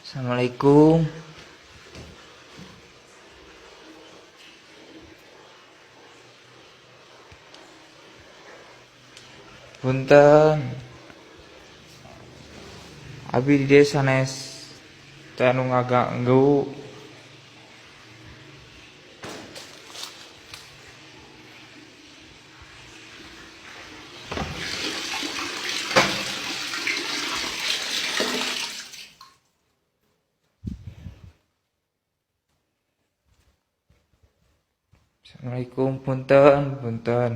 Assalamualaikum. Punten. Abi di desa sanes teh anu ngaganggu. Assalamualaikum, punten, punten.